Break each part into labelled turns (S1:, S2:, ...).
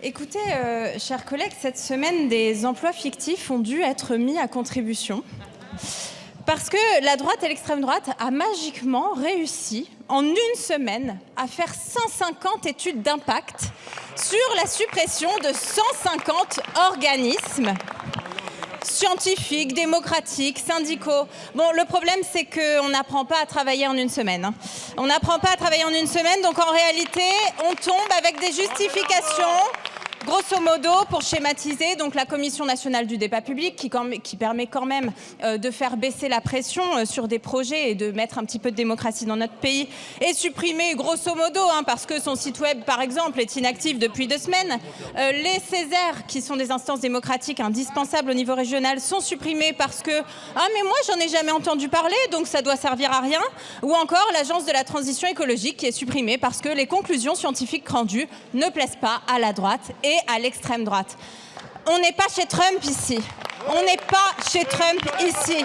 S1: Écoutez, chers collègues, cette semaine, des emplois fictifs ont dû être mis à contribution parce que la droite et l'extrême droite a magiquement réussi, en une semaine, à faire 150 études d'impact sur la suppression de 150 organismes scientifiques, démocratiques, syndicaux. Bon, le problème, c'est qu'on n'apprend pas à travailler en une semaine. Hein. On n'apprend pas à travailler en une semaine, donc en réalité, on tombe avec des justifications. Grosso modo, pour schématiser, donc la Commission nationale du débat public qui permet quand même de faire baisser la pression sur des projets et de mettre un petit peu de démocratie dans notre pays est supprimée grosso modo parce que son site web par exemple est inactif depuis 2 semaines. Les Césaires, qui sont des instances démocratiques indispensables au niveau régional, sont supprimés parce que mais moi j'en ai jamais entendu parler donc ça doit servir à rien. Ou encore l'agence de la transition écologique qui est supprimée parce que les conclusions scientifiques rendues ne plaisent pas à la droite et à l'extrême droite. On n'est pas chez Trump ici. On n'est pas chez Trump ici.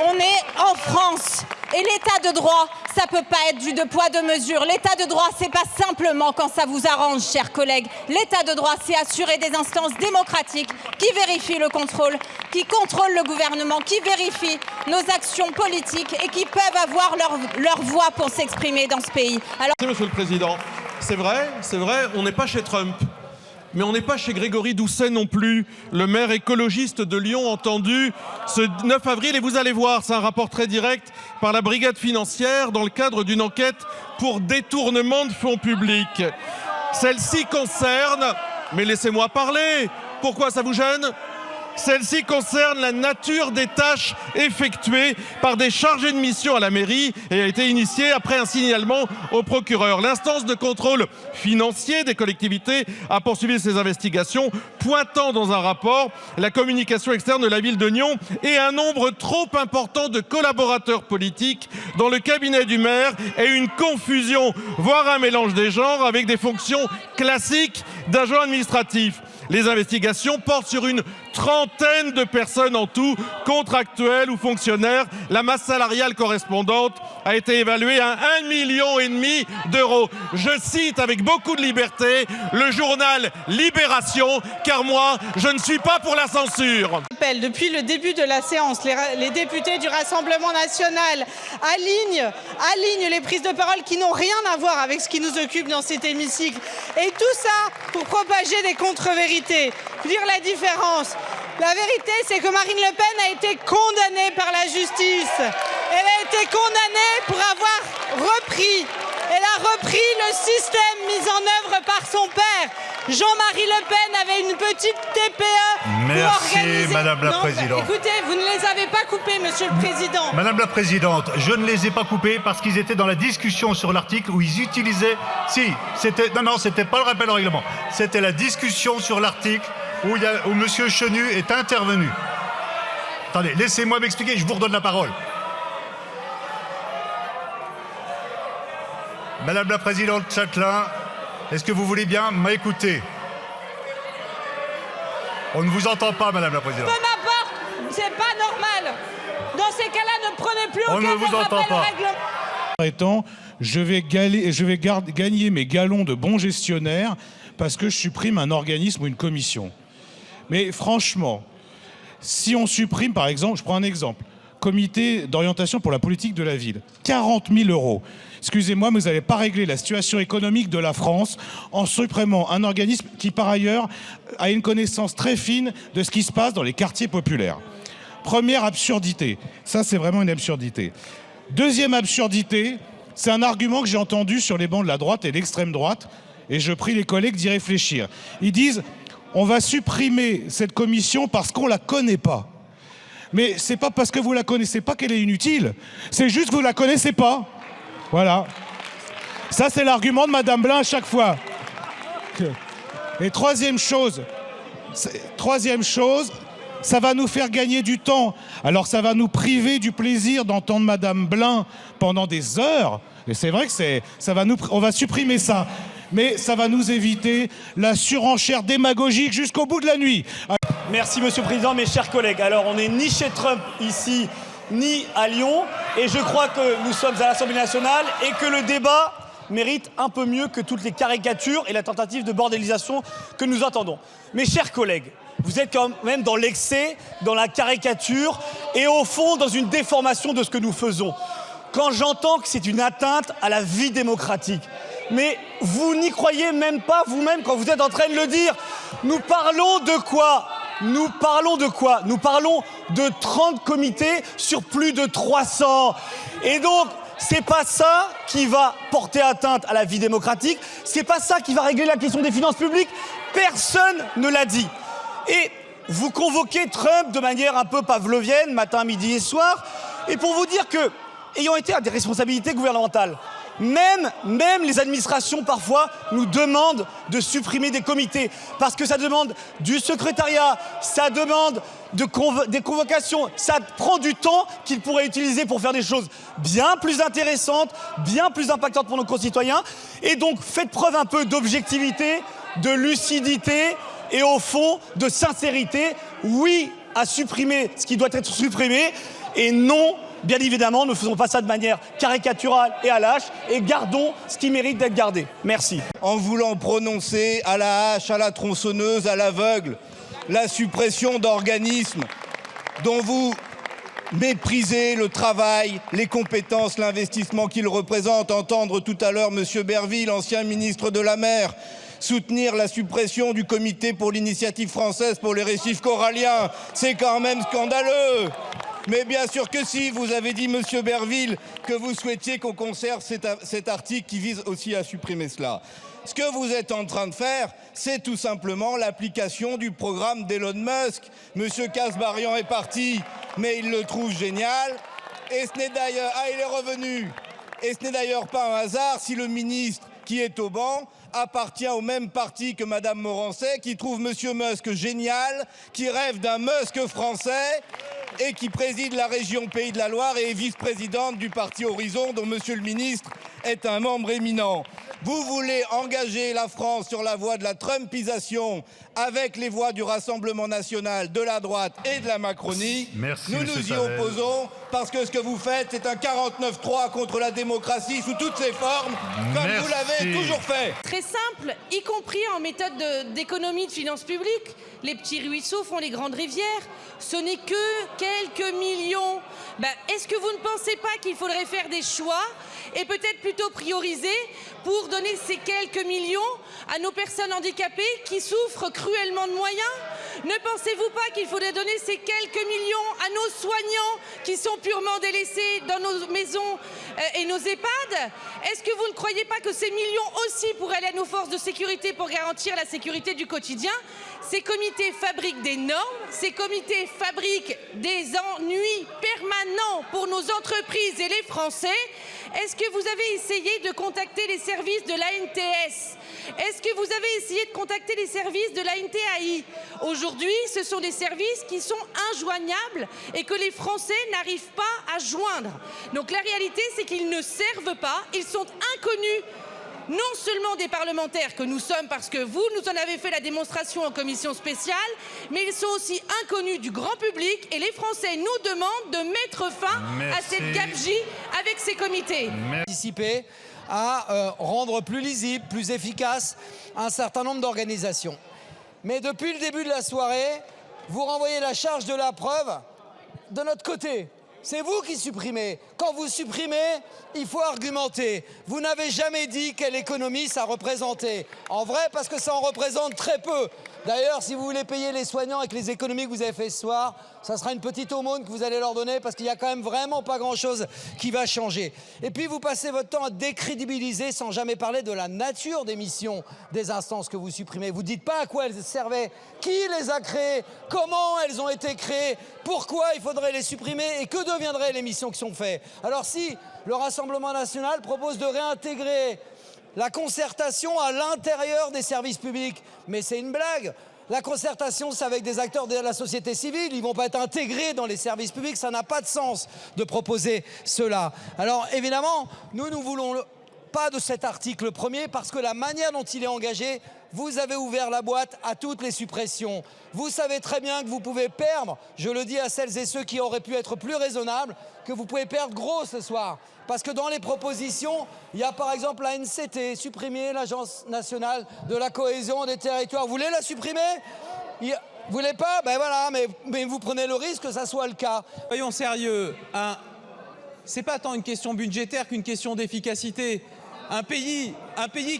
S1: On est en France. Et l'état de droit, ça peut pas être du 2 poids 2 mesures. L'état de droit, c'est pas simplement quand ça vous arrange, chers collègues. L'état de droit, c'est assurer des instances démocratiques qui vérifient le contrôle, qui contrôlent le gouvernement, qui vérifient nos actions politiques et qui peuvent avoir leur voix pour s'exprimer dans ce pays. Alors...
S2: Monsieur le Président, c'est vrai, on n'est pas chez Trump. Mais on n'est pas chez Grégory Doucet non plus, le maire écologiste de Lyon entendu ce 9 avril. Et vous allez voir, c'est un rapport très direct par la brigade financière dans le cadre d'une enquête pour détournement de fonds publics. Celle-ci concerne, mais laissez-moi parler, pourquoi ça vous gêne ? Celle-ci concerne la nature des tâches effectuées par des chargés de mission à la mairie et a été initiée après un signalement au procureur. L'instance de contrôle financier des collectivités a poursuivi ses investigations, pointant dans un rapport la communication externe de la ville de Nyon et un nombre trop important de collaborateurs politiques dans le cabinet du maire et une confusion, voire un mélange des genres avec des fonctions classiques d'agents administratifs. Les investigations portent sur une trentaine de personnes en tout, contractuels ou fonctionnaires. La masse salariale correspondante a été évaluée à 1,5 million d'euros. Je cite avec beaucoup de liberté le journal Libération, car moi, je ne suis pas pour la censure.
S3: Depuis le début de la séance, les députés du Rassemblement national alignent les prises de parole qui n'ont rien à voir avec ce qui nous occupe dans cet hémicycle. Et tout ça pour propager des contre-vérités. Dire la différence. La vérité, c'est que Marine Le Pen a été condamnée par la justice. Elle a été condamnée pour avoir repris. Elle a repris le système mis en œuvre par son père. Jean-Marie Le Pen avait une petite TPE.
S4: Merci, Madame la Présidente.
S3: Écoutez, vous ne les avez pas coupés, Monsieur le Président.
S4: Madame la Présidente, je ne les ai pas coupés parce qu'ils étaient dans la discussion sur l'article où ils utilisaient... Si, c'était... Non, c'était pas le rappel au règlement. C'était la discussion sur l'article où Monsieur Chenu est intervenu. Attendez, laissez-moi m'expliquer, je vous redonne la parole. Madame la Présidente Châtelain, est-ce que vous voulez bien m'écouter? On ne vous entend pas, Madame la Présidente.
S3: Peu m'importe, c'est pas normal. Dans ces cas-là, ne prenez plus aucun rappel au règlement.
S5: Étant, je vais gagner mes galons de bon gestionnaire parce que je supprime un organisme ou une commission. Mais franchement, si on supprime, par exemple, je prends un exemple, comité d'orientation pour la politique de la ville, 40 000 €. Excusez-moi, mais vous n'allez pas régler la situation économique de la France en supprimant un organisme qui, par ailleurs, a une connaissance très fine de ce qui se passe dans les quartiers populaires. Première absurdité. Ça, c'est vraiment une absurdité. Deuxième absurdité, c'est un argument que j'ai entendu sur les bancs de la droite et de l'extrême droite, et je prie les collègues d'y réfléchir. Ils disent « on va supprimer cette commission parce qu'on ne la connaît pas ». Mais c'est pas parce que vous la connaissez pas qu'elle est inutile, c'est juste que vous la connaissez pas. Voilà. Ça, c'est l'argument de Madame Blin à chaque fois. Et troisième chose, ça va nous faire gagner du temps. Alors ça va nous priver du plaisir d'entendre Madame Blin pendant des heures. Et c'est vrai que on va supprimer ça. Mais ça va nous éviter la surenchère démagogique jusqu'au bout de la nuit.
S6: Merci Monsieur le Président, mes chers collègues. Alors on n'est ni chez Trump ici, ni à Lyon. Et je crois que nous sommes à l'Assemblée nationale et que le débat mérite un peu mieux que toutes les caricatures et la tentative de bordélisation que nous entendons. Mes chers collègues, vous êtes quand même dans l'excès, dans la caricature et au fond dans une déformation de ce que nous faisons. Quand j'entends que c'est une atteinte à la vie démocratique, mais vous n'y croyez même pas vous-même quand vous êtes en train de le dire. Nous parlons de quoi ? Nous parlons de 30 comités sur plus de 300. Et donc, c'est pas ça qui va porter atteinte à la vie démocratique, c'est pas ça qui va régler la question des finances publiques. Personne ne l'a dit. Et vous convoquez Trump de manière un peu pavlovienne, matin, midi et soir, et pour vous dire que, ayant été à des responsabilités gouvernementales, même les administrations parfois nous demandent de supprimer des comités parce que ça demande du secrétariat, ça demande des convocations, ça prend du temps qu'ils pourraient utiliser pour faire des choses bien plus intéressantes, bien plus impactantes pour nos concitoyens. Et donc faites preuve un peu d'objectivité, de lucidité et au fond de sincérité. Oui à supprimer ce qui doit être supprimé et non, bien évidemment, ne faisons pas ça de manière caricaturale et à lâche et gardons ce qui mérite d'être gardé. Merci.
S7: En voulant prononcer à la hache, à la tronçonneuse, à l'aveugle, la suppression d'organismes dont vous méprisez le travail, les compétences, l'investissement qu'ils représentent. Entendre tout à l'heure M. Berville, ancien ministre de la Mer, soutenir la suppression du comité pour l'initiative française pour les récifs coralliens, c'est quand même scandaleux. Mais bien sûr que si, vous avez dit, Monsieur Berville, que vous souhaitiez qu'on conserve cet article qui vise aussi à supprimer cela. Ce que vous êtes en train de faire, c'est tout simplement l'application du programme d'Elon Musk. Monsieur Kasbarian est parti, mais il le trouve génial. Et ce n'est d'ailleurs... Ah, il est revenu. Et ce n'est d'ailleurs pas un hasard si le ministre qui est au banc appartient au même parti que Madame Morancet, qui trouve Monsieur Musk génial, qui rêve d'un Musk français et qui préside la région Pays de la Loire et est vice-présidente du parti Horizon, dont Monsieur le ministre est un membre éminent. Vous voulez engager la France sur la voie de la Trumpisation avec les voix du Rassemblement national, de la droite et de la Macronie.
S4: Merci,
S7: nous nous y opposons parce que ce que vous faites, c'est un 49-3 contre la démocratie sous toutes ses formes, comme vous l'avez toujours fait.
S8: Très simple, y compris en méthode d'économie de finances publiques. Les petits ruisseaux font les grandes rivières. Ce n'est que quelques millions. Est-ce que vous ne pensez pas qu'il faudrait faire des choix et peut-être plutôt prioriser pour donner ces quelques millions à nos personnes handicapées qui souffrent cruellement de moyens? Ne pensez-vous pas qu'il faudrait donner ces quelques millions à nos soignants qui sont purement délaissés dans nos maisons et nos EHPAD? Est-ce que vous ne croyez pas que ces millions aussi pourraient aller à nos forces de sécurité pour garantir la sécurité du quotidien? Ces comités fabriquent des normes, ces comités fabriquent des ennuis permanents pour nos entreprises et les Français. Est-ce que vous avez essayé de contacter les services de l'ANTS? Est-ce que vous avez essayé de contacter les services de l'ANTAI? Aujourd'hui, ce sont des services qui sont injoignables et que les Français n'arrivent pas à joindre. Donc la réalité, c'est qu'ils ne servent pas, ils sont inconnus. Non seulement des parlementaires que nous sommes, parce que vous nous en avez fait la démonstration en commission spéciale, mais ils sont aussi inconnus du grand public et les Français nous demandent de mettre fin à cette gabegie avec ces comités.
S9: Participer à rendre plus lisible, plus efficace un certain nombre d'organisations. Mais depuis le début de la soirée, vous renvoyez la charge de la preuve de notre côté. C'est vous qui supprimez. Quand vous supprimez, il faut argumenter. Vous n'avez jamais dit quelle économie ça représentait. En vrai, parce que ça en représente très peu. D'ailleurs, si vous voulez payer les soignants avec les économies que vous avez fait ce soir, ça sera une petite aumône que vous allez leur donner parce qu'il n'y a quand même vraiment pas grand-chose qui va changer. Et puis, vous passez votre temps à décrédibiliser sans jamais parler de la nature des missions des instances que vous supprimez. Vous ne dites pas à quoi elles servaient, qui les a créées, comment elles ont été créées, pourquoi il faudrait les supprimer et que deviendraient les missions qui sont faites. Alors si le Rassemblement national propose de réintégrer la concertation à l'intérieur des services publics, mais c'est une blague. La concertation, c'est avec des acteurs de la société civile. Ils ne vont pas être intégrés dans les services publics. Ça n'a pas de sens de proposer cela. Alors, évidemment, nous ne voulons pas de cet article premier parce que la manière dont il est engagé vous avez ouvert la boîte à toutes les suppressions. Vous savez très bien que vous pouvez perdre, je le dis à celles et ceux qui auraient pu être plus raisonnables, que vous pouvez perdre gros ce soir. Parce que dans les propositions, il y a par exemple la NCT, supprimer l'Agence nationale de la cohésion des territoires. Vous voulez la supprimer? Vous voulez pas? Ben voilà, mais vous prenez le risque que ça soit le cas.
S10: Soyons sérieux, c'est pas tant une question budgétaire qu'une question d'efficacité. Un pays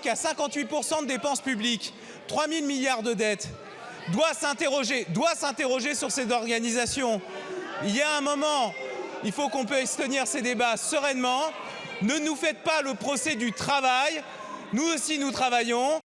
S10: qui a 58% de dépenses publiques, 3 000 milliards de dettes, doit s'interroger sur ces organisations. Il y a un moment, il faut qu'on puisse tenir ces débats sereinement. Ne nous faites pas le procès du travail. Nous aussi, nous travaillons.